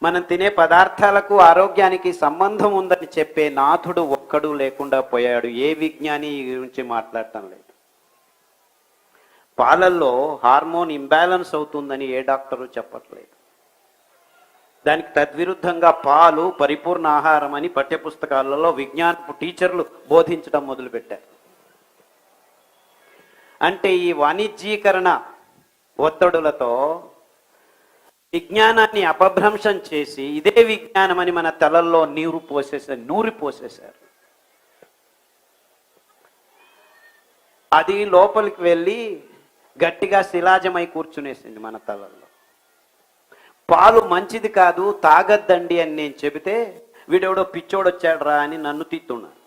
మనం తినే పదార్థాలకు ఆరోగ్యానికి సంబంధం ఉందని చెప్పే నాథుడు ఒక్కడు లేకుండా పోయాడు. ఏ విజ్ఞాని ఈ గురించి మాట్లాడటం లేదు. పాలల్లో హార్మోన్ ఇంబ్యాలెన్స్ అవుతుందని ఏ డాక్టరు చెప్పట్లేదు. దానికి తద్విరుద్ధంగా పాలు పరిపూర్ణ ఆహారం అని పఠ్యపుస్తకాలలో విజ్ఞానపు టీచర్లు బోధించడం మొదలుపెట్టారు. అంటే ఈ వాణిజ్యీకరణ ఒత్తిడులతో విజ్ఞానాన్ని అపభ్రంశం చేసి ఇదే విజ్ఞానం అని మన తలల్లో నూరి పోసేశారు. అది లోపలికి వెళ్ళి గట్టిగా శిలాజమై కూర్చునేసింది మన తలల్లో. పాలు మంచిది కాదు, తాగద్దండి అని నేను చెబితే వీడెవడో పిచ్చోడొచ్చాడ్రా అని నన్ను తిట్టున్నాను.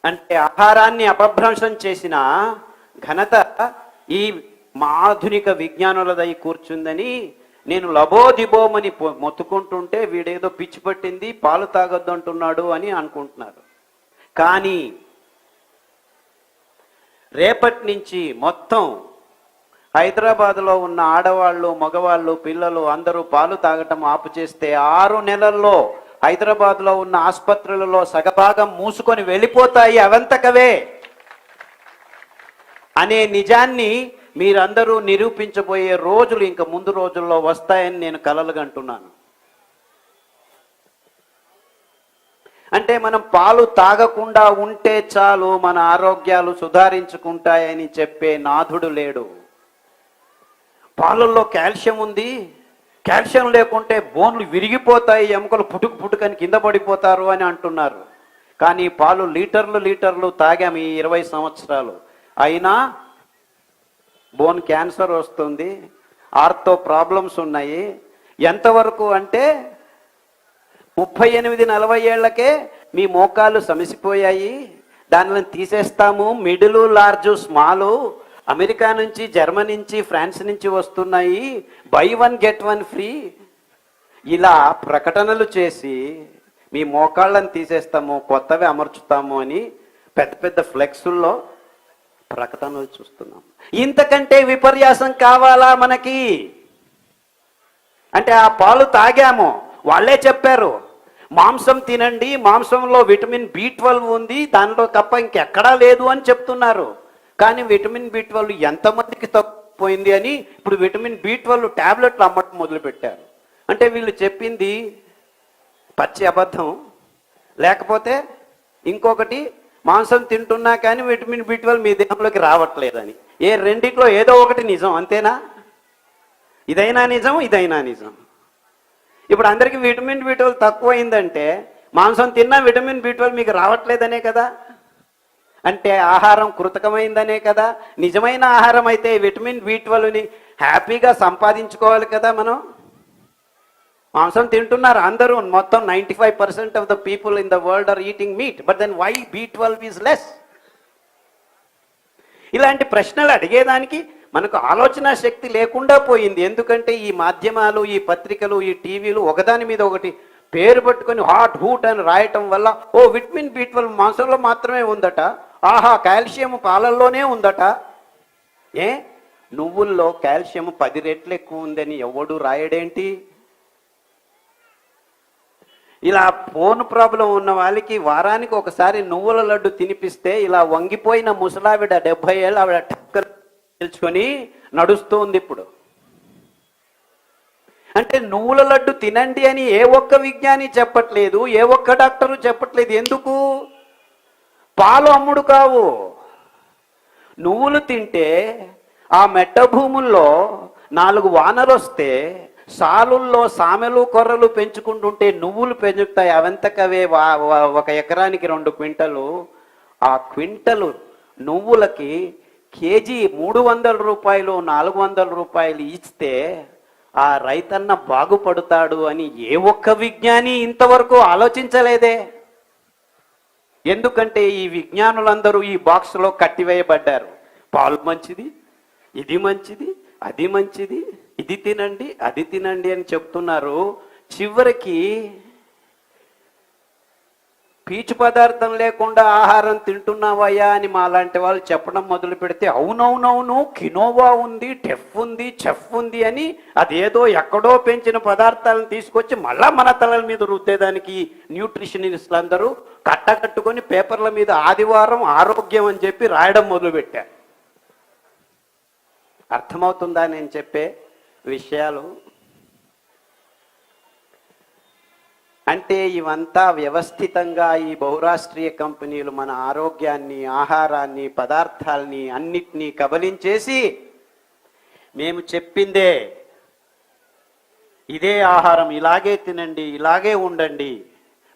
అంటే ఆహారాన్ని అపభ్రంశం చేసిన ఘనత ఈ ఆధునిక విజ్ఞానులదై కూర్చుందని నేను లబోదిబోమని మొత్తుకుంటుంటే వీడేదో పిచ్చి పట్టింది, పాలు తాగొద్దు అంటున్నాడు అని అనుకుంటున్నారు. కానీ రేపటి నుంచి మొత్తం హైదరాబాద్లో ఉన్న ఆడవాళ్ళు, మగవాళ్ళు, పిల్లలు అందరూ పాలు తాగటం ఆపు చేస్తే 6 నెలల్లో హైదరాబాద్లో ఉన్న ఆసుపత్రులలో సగభాగం మూసుకొని వెళ్ళిపోతాయి అవంతకవే అనే నిజాన్ని మీరందరూ నిరూపించబోయే రోజులు ఇంక ముందు రోజుల్లో వస్తాయని నేను కలలుగంటున్నాను. అంటే మనం పాలు తాగకుండా ఉంటే చాలు మన ఆరోగ్యాలు సుధారించుకుంటాయని చెప్పే నాథుడు లేడు. పాలల్లో కాల్షియం ఉంది, కాల్షియం లేకుంటే బోన్లు విరిగిపోతాయి, ఎముకలు పుట్టుకని కింద పడిపోతారు అని అంటున్నారు. కానీ పాలు లీటర్లు తాగాము ఈ 20 సంవత్సరాలు, అయినా బోన్ క్యాన్సర్ వస్తుంది, ఆర్థో ప్రాబ్లమ్స్ ఉన్నాయి. ఎంతవరకు అంటే 38-40 ఏళ్లకే మీ మోకాలు సమసిపోయాయి, దానిని తీసేస్తాము. మిడిల్, లార్జ్, స్మాలు అమెరికా నుంచి, జర్మనీ నుంచి, ఫ్రాన్స్ నుంచి వస్తున్నాయి, బై 1 get 1 ఫ్రీ ఇలా ప్రకటనలు చేసి మీ మోకాళ్ళని తీసేస్తాము, కొత్తవి అమర్చుతాము అని పెద్ద పెద్ద ఫ్లెక్సుల్లో ప్రకటనలు చూస్తున్నాం. ఇంతకంటే విపర్యాసం కావాలా మనకి? అంటే ఆ పాలు తాగాము, వాళ్ళే చెప్పారు మాంసం తినండి, మాంసంలో విటమిన్ B12 ఉంది, దానిలో తప్ప ఇంకెక్కడా లేదు అని చెప్తున్నారు. కానీ విటమిన్ B12 ఎంతమందికి తప్పిపోయింది అని ఇప్పుడు విటమిన్ B12 టాబ్లెట్లు అమ్మటం మొదలుపెట్టారు. అంటే వీళ్ళు చెప్పింది పచ్చి అబద్ధం, లేకపోతే ఇంకొకటి మాంసం తింటున్నా కానీ విటమిన్ B12 మీ దేహంలోకి రావట్లేదని. రెండిట్లో ఏదో ఒకటి నిజం, అంతేనా? ఇదైనా నిజం, ఇదైనా నిజం. ఇప్పుడు అందరికీ విటమిన్ B12 తక్కువైందంటే మాంసం తిన్నా విటమిన్ B12 మీకు రావట్లేదనే కదా. అంటే ఆహారం కృతకమైందనే కదా. నిజమైన ఆహారం అయితే విటమిన్ B12ని హ్యాపీగా సంపాదించుకోవాలి కదా. మనం మాంసం తింటున్నారు అందరూ, మొత్తం 95% of the people in the world are eating meat, but then why B12 is less? ఇలాంటి ప్రశ్నలు అడిగేదానికి మనకు ఆలోచన శక్తి లేకుండా పోయింది. ఎందుకంటే ఈ మాధ్యమాలు, ఈ పత్రికలు, ఈ టీవీలు ఒకదాని మీద ఒకటి పేరు పట్టుకొని హాట్ హూట్ అని రాయటం వల్ల విటమిన్ B12 మాంసంలో మాత్రమే ఉందట, ఆహా కాల్షియం పాలల్లోనే ఉందట. నువ్వుల్లో కాల్షియం 10 రెట్లు ఎక్కువ ఉందని ఎవడు రాయడేంటి? ఇలా ఫోన్ ప్రాబ్లం ఉన్న వాళ్ళకి వారానికి ఒకసారి నువ్వుల లడ్డు తినిపిస్తే ఇలా వంగిపోయిన ముసలావిడ 70 ఏళ్ళు ఆవిడ టక్కర్ తెలుసుకొని నడుస్తూ ఉంది ఇప్పుడు. అంటే నువ్వుల లడ్డు తినండి అని ఏ ఒక్క విజ్ఞాని చెప్పట్లేదు, ఏ ఒక్క డాక్టరు చెప్పట్లేదు. ఎందుకు? పాలు అమ్ముడు కావు. నువ్వులు తింటే ఆ మెట్ట భూముల్లో 4 వానలు వస్తే సాలుల్లో సామెలు కొర్రలు పెంచుకుంటుంటే నువ్వులు పెంచుతాయి. అవంతకవే 1 ఎకరానికి 2 క్వింటలు. ఆ క్వింటలు నువ్వులకి కేజీ 300 రూపాయలు, 400 రూపాయలు ఇస్తే ఆ రైతన్న బాగుపడతాడు అని ఏ ఒక్క విజ్ఞాని ఇంతవరకు ఆలోచించలేదే. ఎందుకంటే ఈ విజ్ఞానులందరూ ఈ బాక్స్లో కట్టివేయబడ్డారు. పాలు మంచిది, ఇది మంచిది, అది మంచిది, ఇది తినండి, అది తినండి అని చెప్తున్నారు. చివరికి పీచు పదార్థం లేకుండా ఆహారం తింటున్నావయ్యా అని మాలాంటి వాళ్ళు చెప్పడం మొదలు పెడితే అవునవునవును కినోవా ఉంది, టెఫ్ ఉంది, చెఫ్ ఉంది అని అదేదో ఎక్కడో పెంచిన పదార్థాలను తీసుకొచ్చి మళ్ళా మన తలల మీద రుద్దేదానికి న్యూట్రిషనిస్టులు అందరూ కట్టకట్టుకొని పేపర్ల మీద ఆదివారం ఆరోగ్యం అని చెప్పి రాయడం మొదలుపెట్టారు. అర్థమవుతుందా నేను చెప్పే విషయాలు? అంటే ఇవంతా వ్యవస్థితంగా ఈ బహురాష్ట్రీయ కంపెనీలు మన ఆరోగ్యాన్ని, ఆహారాన్ని, పదార్థాలని అన్నిటినీ కబలించేసి మేము చెప్పిందే ఇదే ఆహారం, ఇలాగే తినండి, ఇలాగే ఉండండి,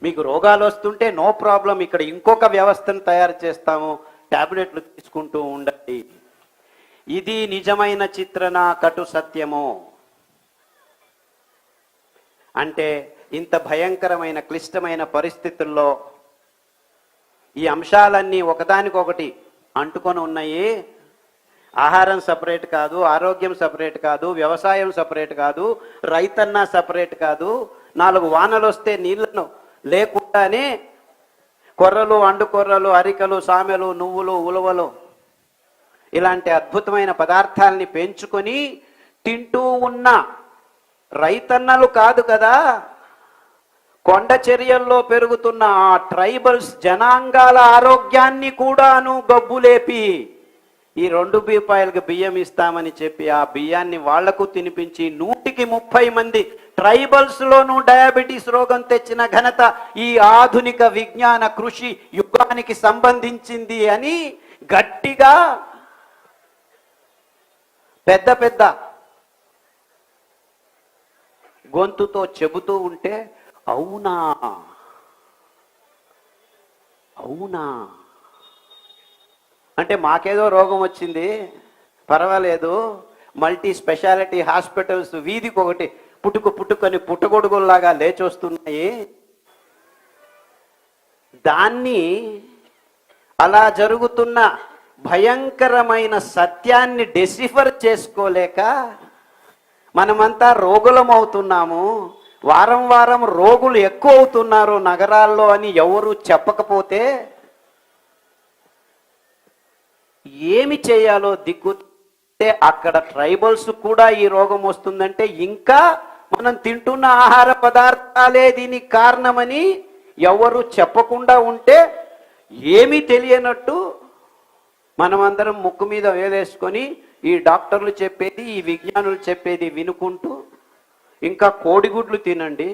మీకు రోగాలు వస్తుంటే నో ప్రాబ్లం, ఇక్కడ ఇంకొక వ్యవస్థను తయారు చేస్తాము, టాబ్లెట్లు తీసుకుంటూ ఉండండి. ఇది నిజమైన చిత్రణ, కటు సత్యము. అంటే ఇంత భయంకరమైన క్లిష్టమైన పరిస్థితుల్లో ఈ అంశాలన్నీ ఒకదానికొకటి అంటుకొని ఉన్నాయి. ఆహారం సపరేట్ కాదు, ఆరోగ్యం సపరేట్ కాదు, వ్యవసాయం సపరేట్ కాదు, రైతన్న సపరేట్ కాదు. 4 వానలు వస్తే నీళ్లను లేకుండానే కొర్రలు, అండుకొర్రలు, అరికలు, సామెలు, నువ్వులు, ఉలవలు ఇలాంటి అద్భుతమైన పదార్థాలని పెంచుకొని తింటూ ఉన్న రైతన్నలు కాదు కదా, కొండ చర్యల్లో పెరుగుతున్న ఆ ట్రైబల్స్ జనాంగాల ఆరోగ్యాన్ని కూడాను గబ్బులేపి ఈ 2 రూపాయలకు బియ్యం ఇస్తామని చెప్పి ఆ బియ్యాన్ని వాళ్లకు తినిపించి 130 మంది ట్రైబల్స్లోనూ డయాబెటీస్ రోగం తెచ్చిన ఘనత ఈ ఆధునిక విజ్ఞాన కృషి యుగానికి సంబంధించింది అని గట్టిగా పెద్ద పెద్ద గొంతుతో చెబుతూ ఉంటే అవునా అవునా అంటే మాకేదో రోగం వచ్చింది పర్వాలేదు, మల్టీ స్పెషాలిటీ హాస్పిటల్స్ వీధికి ఒకటి పుట్టుకొని పుట్టగొడుగుల్లాగా లేచొస్తున్నాయి. దాన్ని అలా జరుగుతున్న భయంకరమైన సత్యాన్ని డెసిఫర్ చేసుకోలేక మనమంతా రోగులం అవుతున్నాము. వారం వారం రోగులు ఎక్కువ అవుతున్నారు నగరాల్లో అని ఎవరు చెప్పకపోతే ఏమి చేయాలో దిక్కుంటే అక్కడ ట్రైబల్స్ కూడా ఈ రోగం వస్తుందంటే ఇంకా మనం తింటున్న ఆహార పదార్థాలే దీనికి కారణమని ఎవరు చెప్పకుండా ఉంటే ఏమీ తెలియనట్టు మనమందరం ముక్కు మీద వేలేసుకొని ఈ డాక్టర్లు చెప్పేది, ఈ విజ్ఞానులు చెప్పేది వినుకుంటూ ఇంకా కోడిగుడ్లు తినండి,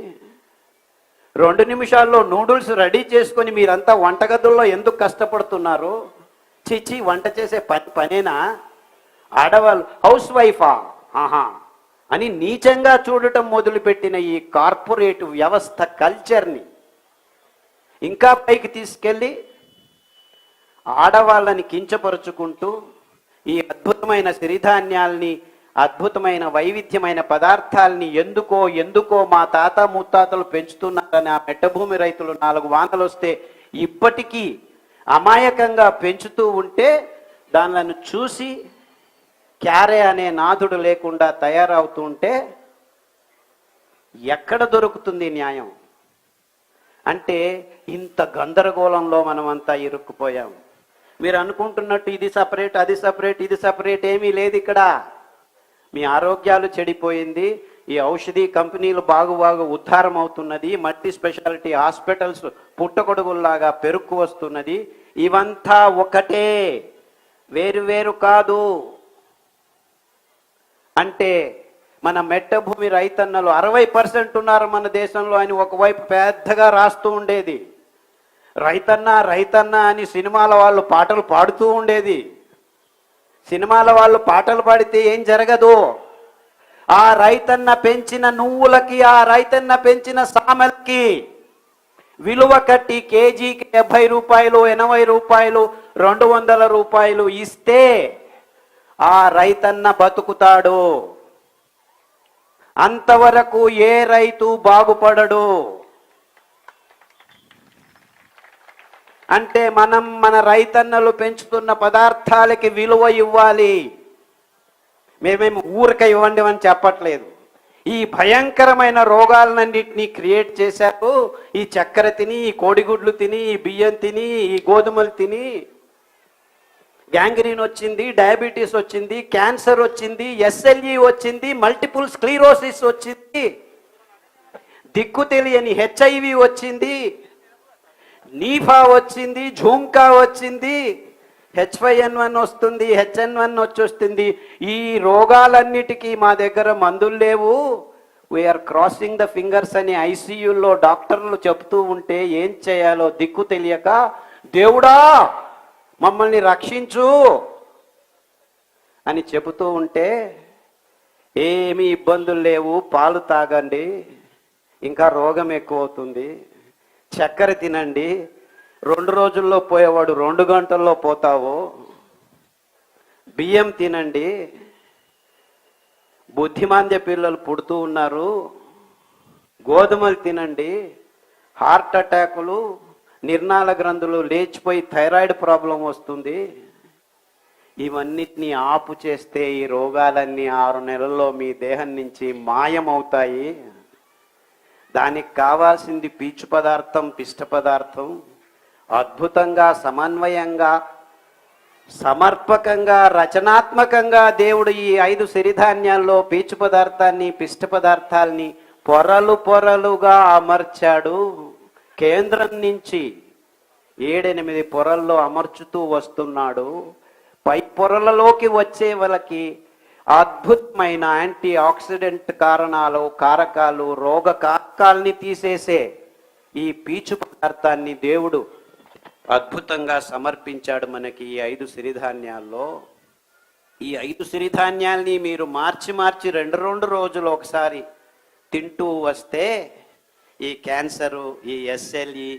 2 నిమిషాల్లో నూడిల్స్ రెడీ చేసుకొని మీరంతా వంటగదుల్లో ఎందుకు కష్టపడుతున్నారు, చిచి వంట చేసే పనేనా, ఆడవాళ్ళు హౌస్ వైఫా ఆహా అని నీచంగా చూడటం మొదలుపెట్టిన ఈ కార్పొరేట్ వ్యవస్థ కల్చర్ని ఇంకా పైకి తీసుకెళ్ళి ఆడవాళ్ళని కించపరుచుకుంటూ ఈ అద్భుతమైన సిరిధాన్యాల్ని, అద్భుతమైన వైవిధ్యమైన పదార్థాలని ఎందుకో మా తాత ముత్తాతలు పెంచుతున్నారని ఆ మెట్టభూమి రైతులు 4 వానలు వస్తే ఇప్పటికీ అమాయకంగా పెంచుతూ ఉంటే దానిలను చూసి క్యారే అనే నాథుడు లేకుండా తయారవుతూ ఉంటే ఎక్కడ దొరుకుతుంది న్యాయం? అంటే ఇంత గందరగోళంలో మనమంతా ఇరుక్కుపోయాం. మీరు అనుకుంటున్నట్టు ఇది సపరేట్, అది సపరేట్, ఇది సపరేట్ ఏమీ లేదు ఇక్కడ. మీ ఆరోగ్యాలు చెడిపోయింది, ఈ ఔషధి కంపెనీలు బాగు ఉద్ధారం అవుతున్నది, మల్టీ స్పెషాలిటీ హాస్పిటల్స్ పుట్టగొడుగుల్లాగా పెరుక్కు వస్తున్నది. ఇవంతా ఒకటే, వేరు కాదు. అంటే మన మెట్టభూమి రైతన్నలు 60% ఉన్నారు మన దేశంలో అని ఒకవైపు పెద్దగా రాస్తూ ఉండేది. రైతన్న అని సినిమాల వాళ్ళు పాటలు పాడుతూ ఉండేది. సినిమాల వాళ్ళు పాటలు పాడితే ఏం జరగదు. ఆ రైతన్న పెంచిన నువ్వులకి, ఆ రైతన్న పెంచిన సామెలకి విలువ కట్టి కేజీకి 70 రూపాయలు, 80 రూపాయలు, 200 రూపాయలు ఇస్తే ఆ రైతన్న బతుకుతాడు. అంతవరకు ఏ రైతు బాగుపడడు. అంటే మనం మన రైతన్నలు పెంచుతున్న పదార్థాలకి విలువ ఇవ్వాలి. మేమేమి ఊరిక ఇవ్వండి అని చెప్పట్లేదు. ఈ భయంకరమైన రోగాలన్నింటినీ క్రియేట్ చేశారు. ఈ చక్కెర తిని, ఈ కోడిగుడ్లు తిని, ఈ బియ్యం తిని, ఈ గోధుమలు తిని గ్యాంగ్రీన్ వచ్చింది, డయాబెటీస్ వచ్చింది, క్యాన్సర్ వచ్చింది, ఎస్ఎల్ఈ వచ్చింది, మల్టిపుల్ స్క్లీరోసిస్ వచ్చింది, దిక్కు తెలియని హెచ్ఐవి వచ్చింది, నీఫా వచ్చింది, ఝుంకా వచ్చింది, H5N1 వస్తుంది, HN1 వచ్చేస్తుంది. ఈ రోగాలన్నిటికీ మా దగ్గర మందులు లేవు, వీఆర్ క్రాసింగ్ ద ఫింగర్స్ అని ఐసీయూలో డాక్టర్లు చెప్తూ ఉంటే ఏం చేయాలో దిక్కు తెలియక, దేవుడా మమ్మల్ని రక్షించు అని చెబుతూ ఉంటే, ఏమీ ఇబ్బందులు లేవు, పాలు తాగండి, ఇంకా రోగం ఎక్కువ అవుతుంది, చక్కెర తినండి, 2 రోజుల్లో పోయేవాడు 2 గంటల్లో పోతావు, బియ్యం తినండి, బుద్ధిమాంద్య పిల్లలు పుడుతూ ఉన్నారు, గోధుమలు తినండి, హార్ట్ అటాకులు, నిర్నాళ గ్రంథులు లేచిపోయి థైరాయిడ్ ప్రాబ్లం వస్తుంది, ఇవన్నిటినీ ఆపు చేస్తే ఈ రోగాలన్నీ 6 నెలల్లో మీ దేహం నుంచి మాయమవుతాయి. దానికి కావాల్సింది పీచు పదార్థం, పిష్ట పదార్థం. అద్భుతంగా, సమన్వయంగా, సమర్పకంగా, రచనాత్మకంగా దేవుడు ఈ 5 సిరిధాన్యాల్లో పీచు పదార్థాన్ని, పిష్ట పదార్థాల్ని పొరలు పొరలుగా అమర్చాడు. కేంద్రం నుంచి 7-8 పొరల్లో అమర్చుతూ వస్తున్నాడు. పై పొరలలోకి వచ్చే వాళ్ళకి అద్భుతమైన యాంటీ ఆక్సిడెంట్ కారకాలు, రోగ కారకాల్ని తీసేసే ఈ పీచు పదార్థాన్ని దేవుడు అద్భుతంగా సమర్పించాడు మనకి ఈ 5 సిరిధాన్యాల్లో. ఈ 5 సిరిధాన్యాల్ని మీరు మార్చి 2 రోజులు ఒకసారి తింటూ వస్తే ఈ క్యాన్సరు, ఈ ఎస్ఎల్ఈ,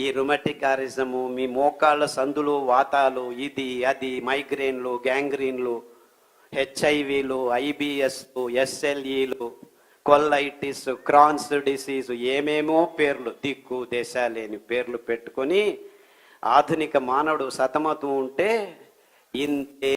ఈ రుమటికారిజము, మీ మోకాళ్ళ సందులు, వాతాలు, ఇది అది, మైగ్రేన్లు, గ్యాంగ్రీన్లు, హెచ్ఐవిలు, ఐబిఎస్లు, ఎస్ఎల్ఈలు, కొల్లైటిస్, క్రాన్స్ డిసీజు, ఏమేమో పేర్లు, దిక్కు దేశాలేని పేర్లు పెట్టుకొని ఆధునిక మానవుడు సతమతం ఉంటే ఇంతే